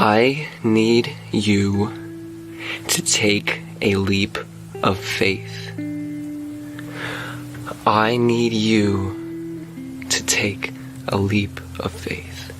I need you to take a leap of faith. I need you to take a leap of faith.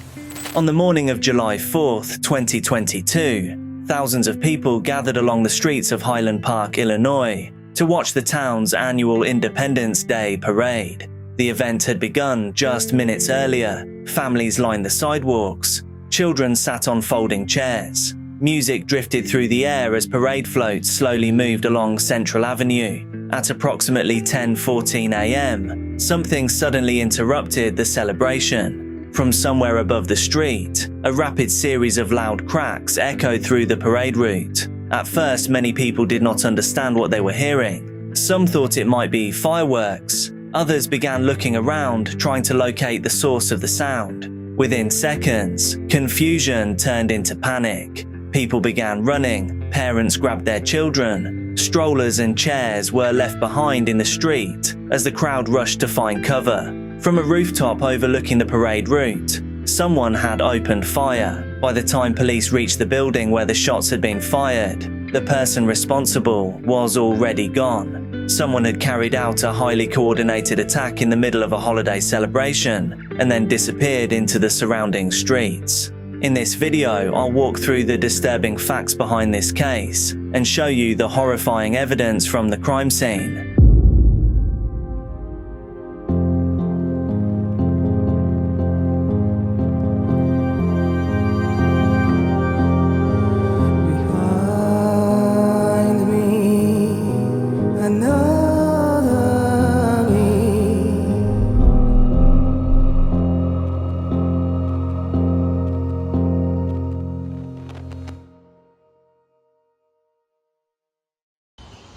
On the morning of July 4th, 2022, thousands of people gathered along the streets of Highland Park, Illinois, to watch the town's annual Independence Day parade. The event had begun just minutes earlier. Families lined the sidewalks. Children sat on folding chairs. Music drifted through the air as parade floats slowly moved along Central Avenue. At approximately 10:14 a.m., something suddenly interrupted the celebration. From somewhere above the street, a rapid series of loud cracks echoed through the parade route. At first, many people did not understand what they were hearing. Some thought it might be fireworks. Others began looking around, trying to locate the source of the sound. Within seconds, confusion turned into panic. People began running, parents grabbed their children. Strollers and chairs were left behind in the street as the crowd rushed to find cover. From a rooftop overlooking the parade route, someone had opened fire. By the time police reached the building where the shots had been fired, the person responsible was already gone. Someone had carried out a highly coordinated attack in the middle of a holiday celebration and then disappeared into the surrounding streets. In this video, I'll walk through the disturbing facts behind this case and show you the horrifying evidence from the crime scene.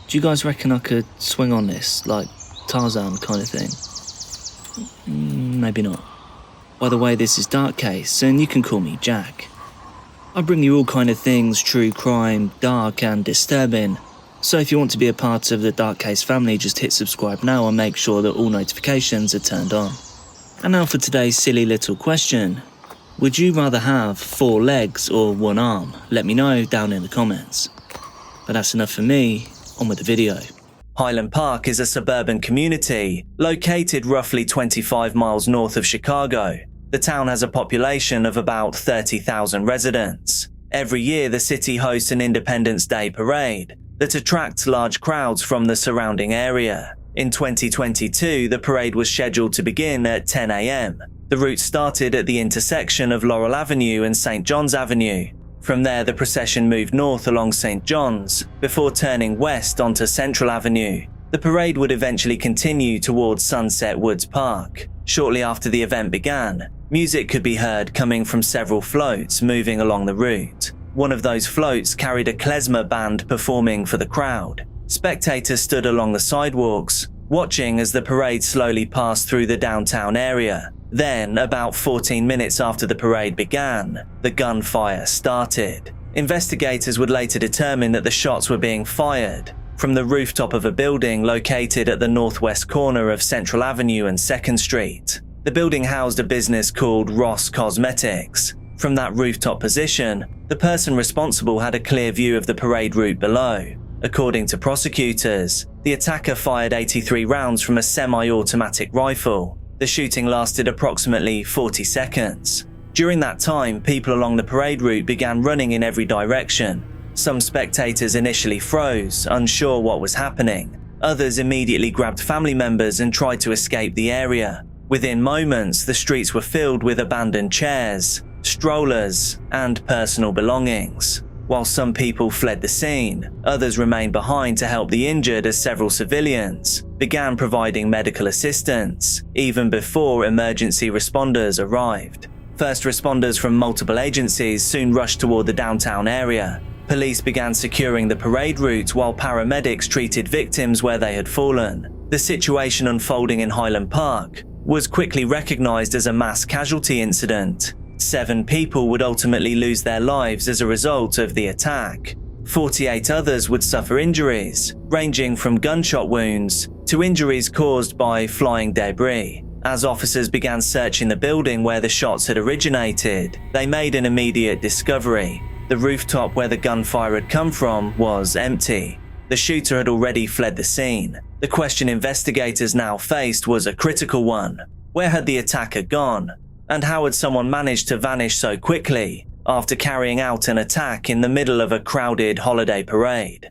Do you guys reckon I could swing on this, like Tarzan kind of thing? Maybe not. By the way, this is Dark Case, and you can call me Jack. I bring you all kind of things, true crime, dark and disturbing. So if you want to be a part of the Dark Case family, just hit subscribe now and make sure that all notifications are turned on. And now for today's silly little question. Would you rather have 4 legs or 1 arm? Let me know down in the comments. But that's enough for me. On with the video. Highland Park is a suburban community located roughly 25 miles north of Chicago. The town has a population of about 30,000 residents. Every year, the city hosts an Independence Day parade that attracts large crowds from the surrounding area. In 2022, the parade was scheduled to begin at 10 a.m. The route started at the intersection of Laurel Avenue and St. John's Avenue. From there, the procession moved north along St. John's, before turning west onto Central Avenue. The parade would eventually continue towards Sunset Woods Park. Shortly after the event began, music could be heard coming from several floats moving along the route. One of those floats carried a klezmer band performing for the crowd. Spectators stood along the sidewalks, watching as the parade slowly passed through the downtown area. Then, about 14 minutes after the parade began, the gunfire started. Investigators would later determine that the shots were being fired from the rooftop of a building located at the northwest corner of Central Avenue and 2nd Street. The building housed a business called Ross Cosmetics. From that rooftop position, the person responsible had a clear view of the parade route below. According to prosecutors, the attacker fired 83 rounds from a semi-automatic rifle. The shooting lasted approximately 40 seconds. During that time, people along the parade route began running in every direction. Some spectators initially froze, unsure what was happening. Others immediately grabbed family members and tried to escape the area. Within moments, the streets were filled with abandoned chairs, strollers, and personal belongings. While some people fled the scene, others remained behind to help the injured as several civilians began providing medical assistance, even before emergency responders arrived. First responders from multiple agencies soon rushed toward the downtown area. Police began securing the parade route while paramedics treated victims where they had fallen. The situation unfolding in Highland Park was quickly recognized as a mass casualty incident. 7 people would ultimately lose their lives as a result of the attack. 48 others would suffer injuries, ranging from gunshot wounds to injuries caused by flying debris. As officers began searching the building where the shots had originated, they made an immediate discovery. The rooftop where the gunfire had come from was empty. The shooter had already fled the scene. The question investigators now faced was a critical one. Where had the attacker gone? And how had someone managed to vanish so quickly after carrying out an attack in the middle of a crowded holiday parade?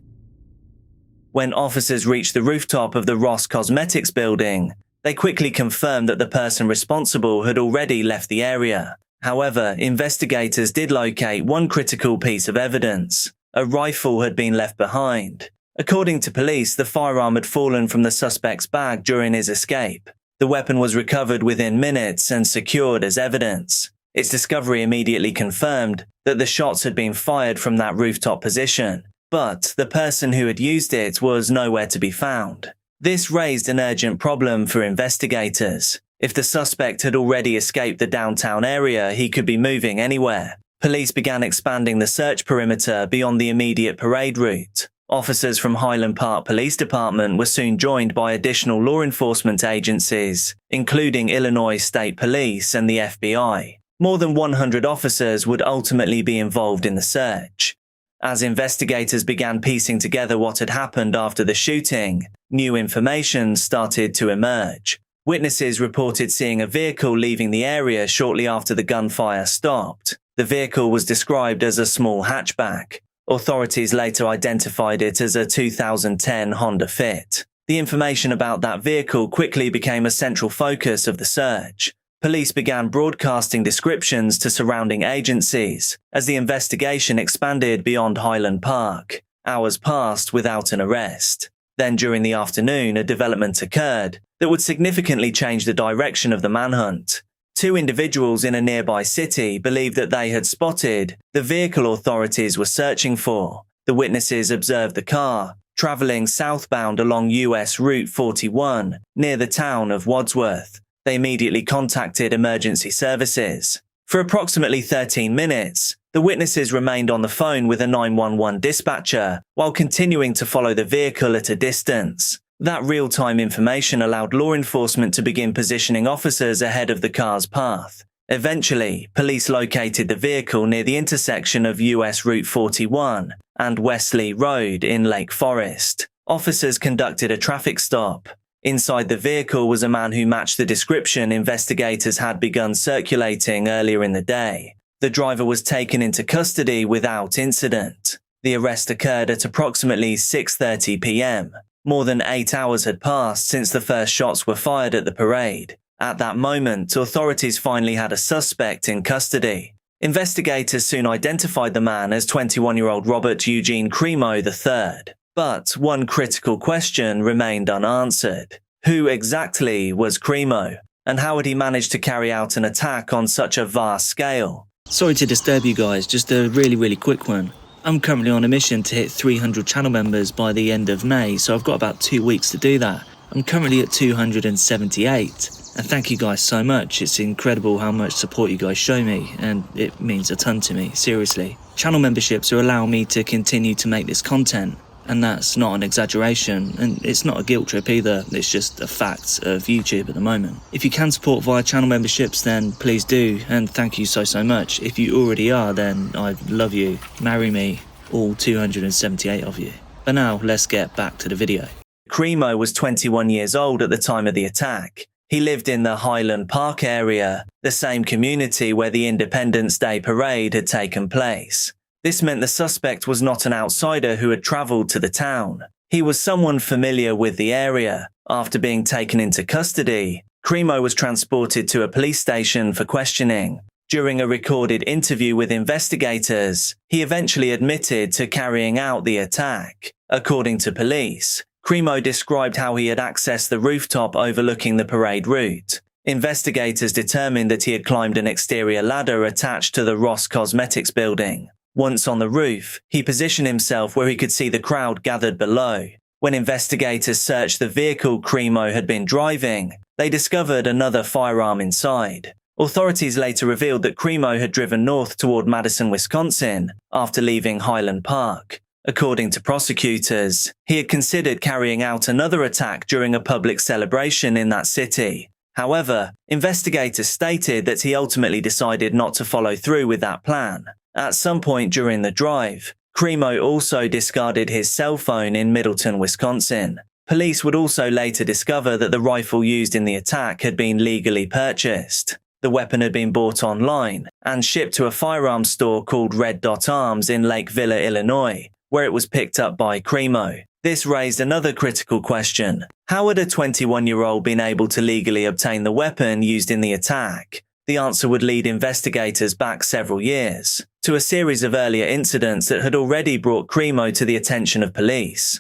When officers reached the rooftop of the Ross Cosmetics building, they quickly confirmed that the person responsible had already left the area. However, investigators did locate one critical piece of evidence. A rifle had been left behind. According to police, the firearm had fallen from the suspect's bag during his escape. The weapon was recovered within minutes and secured as evidence. Its discovery immediately confirmed that the shots had been fired from that rooftop position, but the person who had used it was nowhere to be found. This raised an urgent problem for investigators. If the suspect had already escaped the downtown area, he could be moving anywhere. Police began expanding the search perimeter beyond the immediate parade route. Officers from Highland Park Police Department were soon joined by additional law enforcement agencies, including Illinois State Police and the FBI. More than 100 officers would ultimately be involved in the search. As investigators began piecing together what had happened after the shooting, new information started to emerge. Witnesses reported seeing a vehicle leaving the area shortly after the gunfire stopped. The vehicle was described as a small hatchback. Authorities later identified it as a 2010 Honda Fit. The information about that vehicle quickly became a central focus of the search. Police began broadcasting descriptions to surrounding agencies as the investigation expanded beyond Highland Park. Hours passed without an arrest. Then during the afternoon, a development occurred that would significantly change the direction of the manhunt. Two individuals in a nearby city believed that they had spotted the vehicle authorities were searching for. The witnesses observed the car traveling southbound along US Route 41 near the town of Wadsworth. They immediately contacted emergency services. For approximately 13 minutes, the witnesses remained on the phone with a 911 dispatcher while continuing to follow the vehicle at a distance. That real-time information allowed law enforcement to begin positioning officers ahead of the car's path. Eventually, police located the vehicle near the intersection of US Route 41 and Wesley Road in Lake Forest. Officers conducted a traffic stop. Inside the vehicle was a man who matched the description investigators had begun circulating earlier in the day. The driver was taken into custody without incident. The arrest occurred at approximately 6:30 p.m. More than 8 hours had passed since the first shots were fired at the parade. At that moment, authorities finally had a suspect in custody. Investigators soon identified the man as 21-year-old Robert Eugene Crimo III. But one critical question remained unanswered. Who exactly was Crimo? And how had he managed to carry out an attack on such a vast scale? Sorry to disturb you guys, just a really quick one. I'm currently on a mission to hit 300 channel members by the end of May, so I've got about 2 weeks to do that. I'm currently at 278, and thank you guys so much. It's incredible how much support you guys show me, and it means a ton to me, seriously. Channel memberships are allowing me to continue to make this content, and that's not an exaggeration, and it's not a guilt trip either. It's just a fact of YouTube at the moment. If you can support via channel memberships, then please do, and thank you so much. If you already are, then I love you. Marry me, all 278 of you. But now, let's get back to the video. Crimo was 21 years old at the time of the attack. He lived in the Highland Park area, the same community where the Independence Day parade had taken place. This meant the suspect was not an outsider who had travelled to the town. He was someone familiar with the area. After being taken into custody, Crimo was transported to a police station for questioning. During a recorded interview with investigators, he eventually admitted to carrying out the attack. According to police, Crimo described how he had accessed the rooftop overlooking the parade route. Investigators determined that he had climbed an exterior ladder attached to the Ross Cosmetics building. Once on the roof, he positioned himself where he could see the crowd gathered below. When investigators searched the vehicle Crimo had been driving, they discovered another firearm inside. Authorities later revealed that Crimo had driven north toward Madison, Wisconsin, after leaving Highland Park. According to prosecutors, he had considered carrying out another attack during a public celebration in that city. However, investigators stated that he ultimately decided not to follow through with that plan. At some point during the drive, Crimo also discarded his cell phone in Middleton, Wisconsin. Police would also later discover that the rifle used in the attack had been legally purchased. The weapon had been bought online and shipped to a firearms store called Red Dot Arms in Lake Villa, Illinois, where it was picked up by Crimo. This raised another critical question. How had a 21-year-old been able to legally obtain the weapon used in the attack? The answer would lead investigators back several years, to a series of earlier incidents that had already brought Crimo to the attention of police.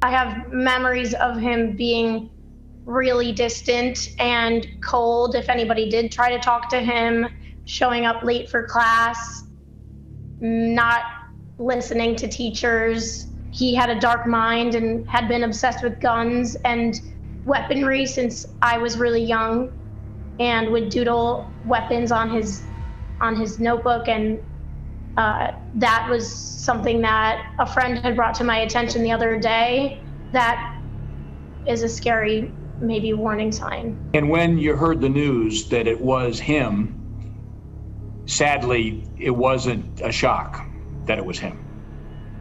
I have memories of him being really distant and cold if anybody did try to talk to him, showing up late for class, not listening to teachers. He had a dark mind and had been obsessed with guns and weaponry since I was really young, and would doodle weapons on his notebook, and that was something that a friend had brought to my attention the other day. That is a scary, maybe warning sign. And when you heard the news that it was him, sadly, it wasn't a shock that it was him.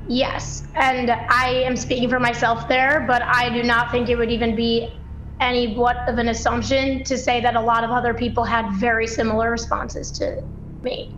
Yes, and I am speaking for myself there, but I do not think it would even be any what of an assumption to say that a lot of other people had very similar responses to me,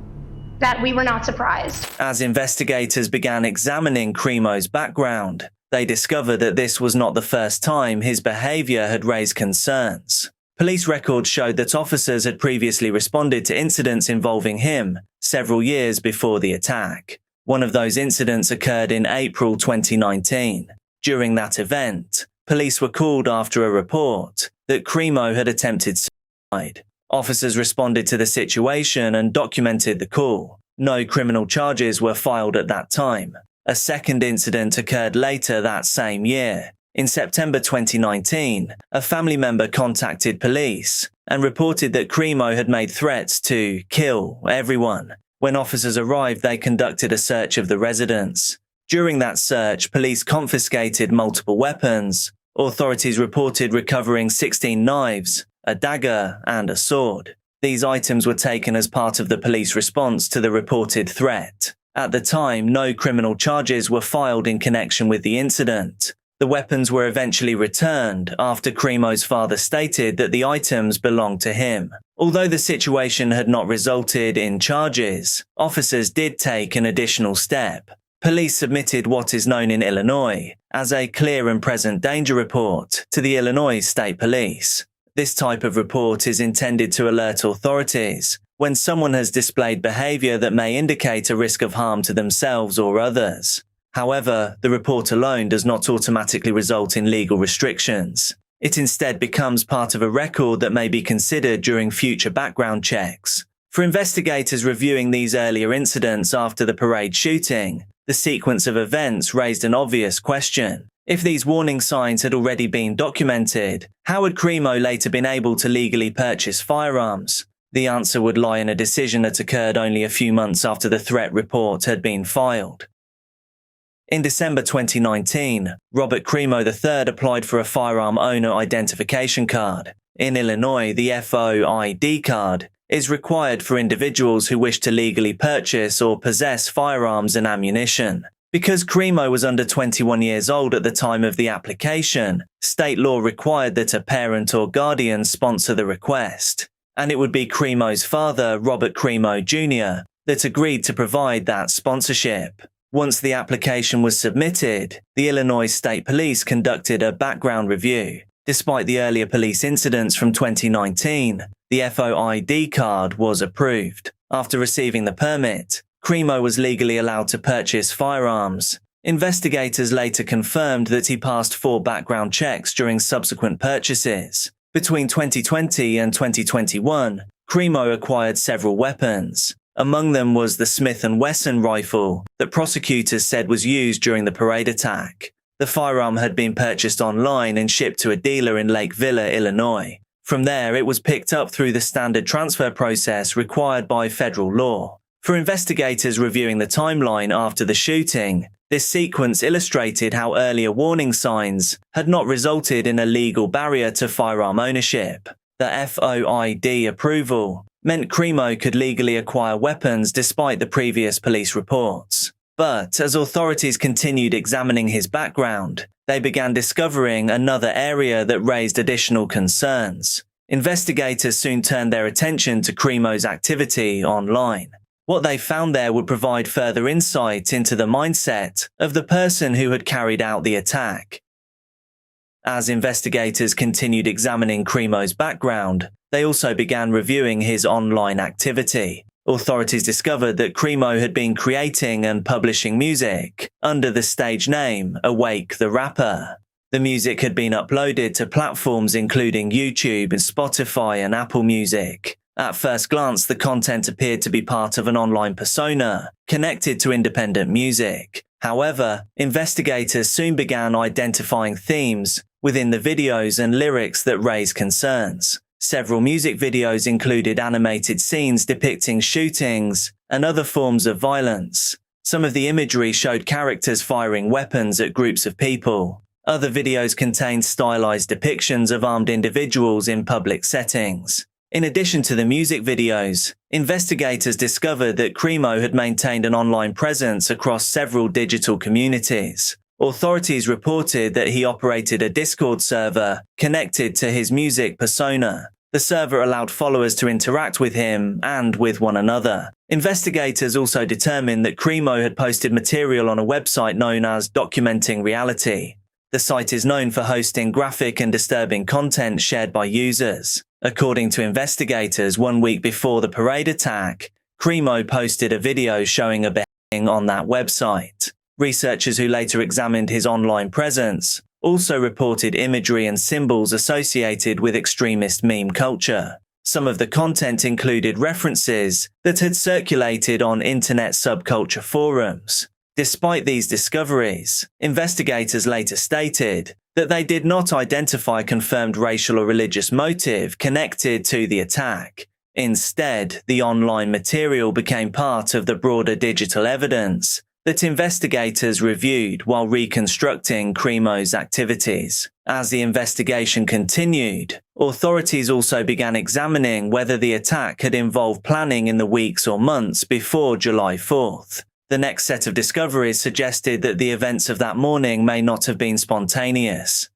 that we were not surprised. As investigators began examining Crimo's background, they discovered that this was not the first time his behavior had raised concerns. Police records showed that officers had previously responded to incidents involving him several years before the attack. One of those incidents occurred in April 2019. During that event, police were called after a report that Crimo had attempted suicide. Officers responded to the situation and documented the call. No criminal charges were filed at that time. A second incident occurred later that same year. In September 2019, a family member contacted police and reported that Crimo had made threats to kill everyone. When officers arrived, they conducted a search of the residence. During that search, police confiscated multiple weapons. Authorities reported recovering 16 knives, a dagger, and a sword. These items were taken as part of the police response to the reported threat. At the time, no criminal charges were filed in connection with the incident. The weapons were eventually returned after Crimo's father stated that the items belonged to him. Although the situation had not resulted in charges, officers did take an additional step. Police submitted what is known in Illinois as a clear and present danger report to the Illinois State Police. This type of report is intended to alert authorities when someone has displayed behavior that may indicate a risk of harm to themselves or others. However, the report alone does not automatically result in legal restrictions. It instead becomes part of a record that may be considered during future background checks. For investigators reviewing these earlier incidents after the parade shooting, the sequence of events raised an obvious question. If these warning signs had already been documented, how had Crimo later been able to legally purchase firearms? The answer would lie in a decision that occurred only a few months after the threat report had been filed. In December 2019, Robert Crimo III applied for a firearm owner identification card. In Illinois, the FOID card is required for individuals who wish to legally purchase or possess firearms and ammunition. Because Crimo was under 21 years old at the time of the application, state law required that a parent or guardian sponsor the request, and it would be Crimo's father, Robert Crimo Jr., that agreed to provide that sponsorship. Once the application was submitted, the Illinois State Police conducted a background review. Despite the earlier police incidents from 2019, the FOID card was approved. After receiving the permit, Crimo was legally allowed to purchase firearms. Investigators later confirmed that he passed 4 background checks during subsequent purchases. Between 2020 and 2021, Crimo acquired several weapons. Among them was the Smith & Wesson rifle that prosecutors said was used during the parade attack. The firearm had been purchased online and shipped to a dealer in Lake Villa, Illinois. From there, it was picked up through the standard transfer process required by federal law. For investigators reviewing the timeline after the shooting, this sequence illustrated how earlier warning signs had not resulted in a legal barrier to firearm ownership. The FOID approval meant Crimo could legally acquire weapons despite the previous police reports. But as authorities continued examining his background, they began discovering another area that raised additional concerns. Investigators soon turned their attention to Crimo's activity online. What they found there would provide further insight into the mindset of the person who had carried out the attack. As investigators continued examining Crimo's background, they also began reviewing his online activity. Authorities discovered that Crimo had been creating and publishing music under the stage name Awake the Rapper. The music had been uploaded to platforms including YouTube and Spotify and Apple Music. At first glance, the content appeared to be part of an online persona connected to independent music. However, investigators soon began identifying themes within the videos and lyrics that raised concerns. Several music videos included animated scenes depicting shootings and other forms of violence. Some of the imagery showed characters firing weapons at groups of people. Other videos contained stylized depictions of armed individuals in public settings. In addition to the music videos, investigators discovered that Crimo had maintained an online presence across several digital communities. Authorities reported that he operated a Discord server connected to his music persona. The server allowed followers to interact with him and with one another. Investigators also determined that Crimo had posted material on a website known as Documenting Reality. The site is known for hosting graphic and disturbing content shared by users. According to investigators, 1 week before the parade attack, Crimo posted a video showing a beheading on that website. Researchers who later examined his online presence also reported imagery and symbols associated with extremist meme culture. Some of the content included references that had circulated on internet subculture forums. Despite these discoveries, investigators later stated that they did not identify confirmed racial or religious motive connected to the attack. Instead, the online material became part of the broader digital evidence that investigators reviewed while reconstructing Crimo's activities. As the investigation continued, authorities also began examining whether the attack had involved planning in the weeks or months before July 4th. The next set of discoveries suggested that the events of that morning may not have been spontaneous.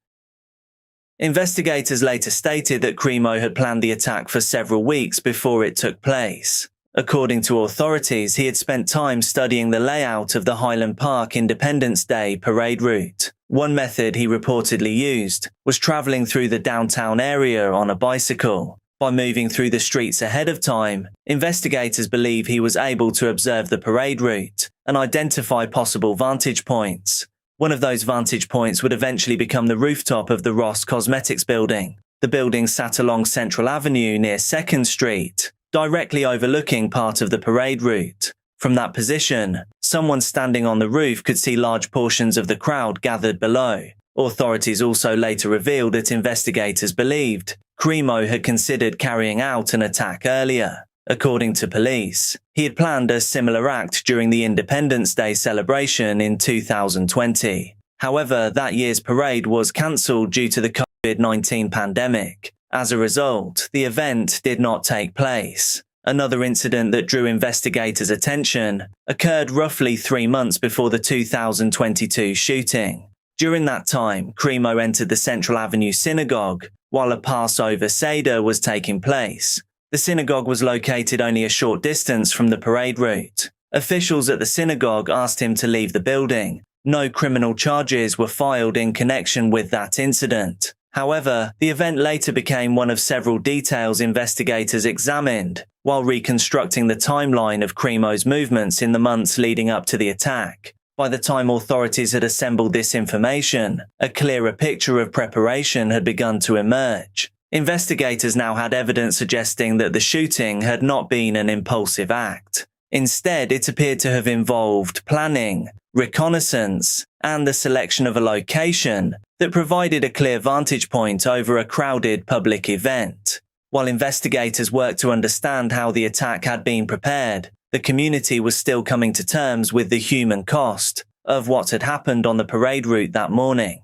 Investigators later stated that Crimo had planned the attack for several weeks before it took place. According to authorities, he had spent time studying the layout of the Highland Park Independence Day parade route. One method he reportedly used was traveling through the downtown area on a bicycle. By moving through the streets ahead of time, investigators believe he was able to observe the parade route and identify possible vantage points. One of those vantage points would eventually become the rooftop of the Ross Cosmetics building. The building sat along Central Avenue near 2nd Street, directly overlooking part of the parade route. From that position, someone standing on the roof could see large portions of the crowd gathered below. Authorities also later revealed that investigators believed Crimo had considered carrying out an attack earlier. According to police, he had planned a similar act during the Independence Day celebration in 2020. However, that year's parade was cancelled due to the COVID-19 pandemic. As a result, the event did not take place. Another incident that drew investigators' attention occurred roughly 3 months before the 2022 shooting. During that time, Crimo entered the Central Avenue synagogue while a Passover Seder was taking place. The synagogue was located only a short distance from the parade route. Officials at the synagogue asked him to leave the building. No criminal charges were filed in connection with that incident. However, the event later became one of several details investigators examined while reconstructing the timeline of Crimo's movements in the months leading up to the attack. By the time authorities had assembled this information, a clearer picture of preparation had begun to emerge. Investigators now had evidence suggesting that the shooting had not been an impulsive act. Instead, it appeared to have involved planning, reconnaissance, and the selection of a location that provided a clear vantage point over a crowded public event. While investigators worked to understand how the attack had been prepared, the community was still coming to terms with the human cost of what had happened on the parade route that morning.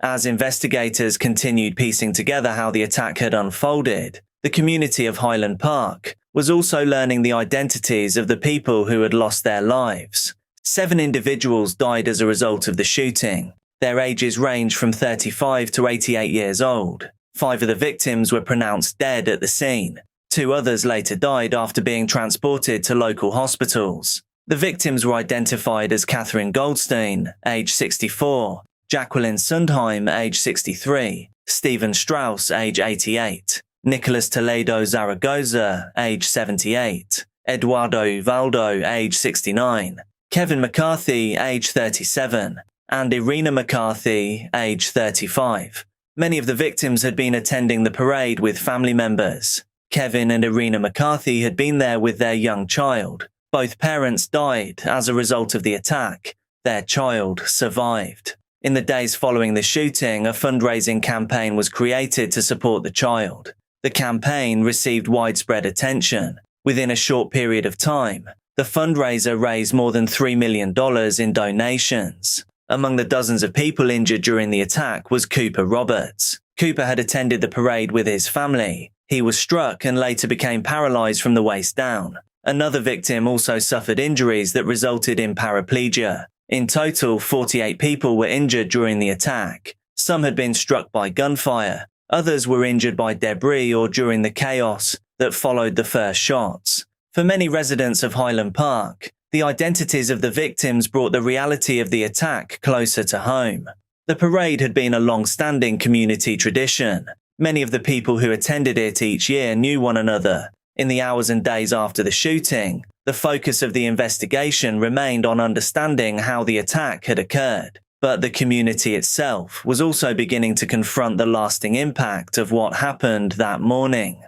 As investigators continued piecing together how the attack had unfolded, the community of Highland Park was also learning the identities of the people who had lost their lives. 7 individuals died as a result of the shooting. Their ages ranged from 35 to 88 years old. 5 of the victims were pronounced dead at the scene. 2 others later died after being transported to local hospitals. The victims were identified as Catherine Goldstein, age 64, Jacqueline Sundheim, age 63, Stephen Strauss, age 88, Nicholas Toledo Zaragoza, age 78, Eduardo Uvaldo, age 69, Kevin McCarthy, age 37, and Irina McCarthy, age 35. Many of the victims had been attending the parade with family members. Kevin and Irina McCarthy had been there with their young child. Both parents died as a result of the attack. Their child survived. In the days following the shooting, a fundraising campaign was created to support the child. The campaign received widespread attention. Within a short period of time, the fundraiser raised more than $3 million in donations. Among the dozens of people injured during the attack was Cooper Roberts. Cooper had attended the parade with his family. He was struck and later became paralyzed from the waist down. Another victim also suffered injuries that resulted in paraplegia. In total, 48 people were injured during the attack. Some had been struck by gunfire. Others were injured by debris or during the chaos that followed the first shots. For many residents of Highland Park, the identities of the victims brought the reality of the attack closer to home. The parade had been a long-standing community tradition. Many of the people who attended it each year knew one another. In the hours and days after the shooting, the focus of the investigation remained on understanding how the attack had occurred. But the community itself was also beginning to confront the lasting impact of what happened that morning.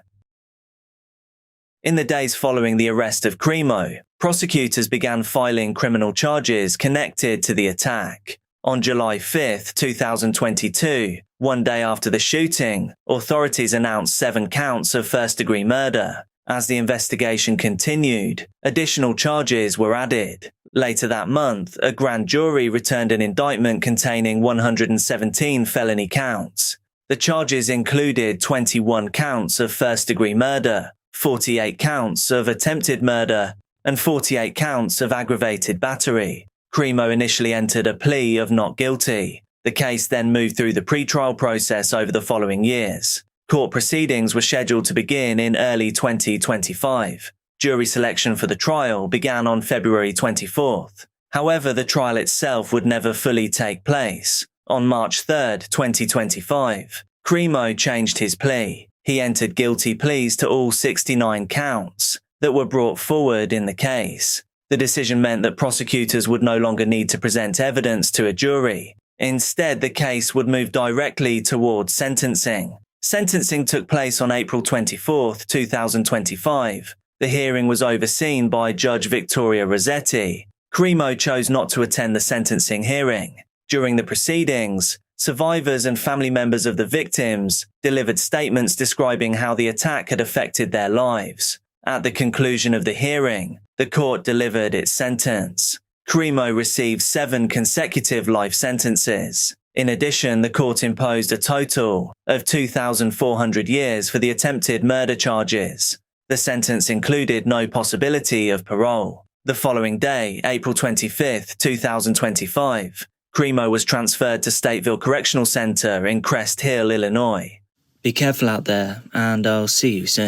In the days following the arrest of Crimo, prosecutors began filing criminal charges connected to the attack. On July 5, 2022, one day after the shooting, authorities announced 7 counts of first-degree murder. As the investigation continued, additional charges were added. Later that month, a grand jury returned an indictment containing 117 felony counts. The charges included 21 counts of first-degree murder, 48 counts of attempted murder, and 48 counts of aggravated battery. Crimo initially entered a plea of not guilty. The case then moved through the pretrial process over the following years. Court proceedings were scheduled to begin in early 2025. Jury selection for the trial began on February 24th. However, the trial itself would never fully take place. On March 3rd, 2025, Crimo changed his plea. He entered guilty pleas to all 69 counts that were brought forward in the case. The decision meant that prosecutors would no longer need to present evidence to a jury. Instead, the case would move directly towards sentencing. Sentencing took place on April 24, 2025. The hearing was overseen by Judge Victoria Rossetti. Crimo chose not to attend the sentencing hearing. During the proceedings, survivors and family members of the victims delivered statements describing how the attack had affected their lives. At the conclusion of the hearing, the court delivered its sentence. Crimo received 7 consecutive life sentences. In addition, the court imposed a total of 2,400 years for the attempted murder charges. The sentence included no possibility of parole. The following day, April 25, 2025, Crimo was transferred to Stateville Correctional Center in Crest Hill, Illinois. Be careful out there, and I'll see you soon.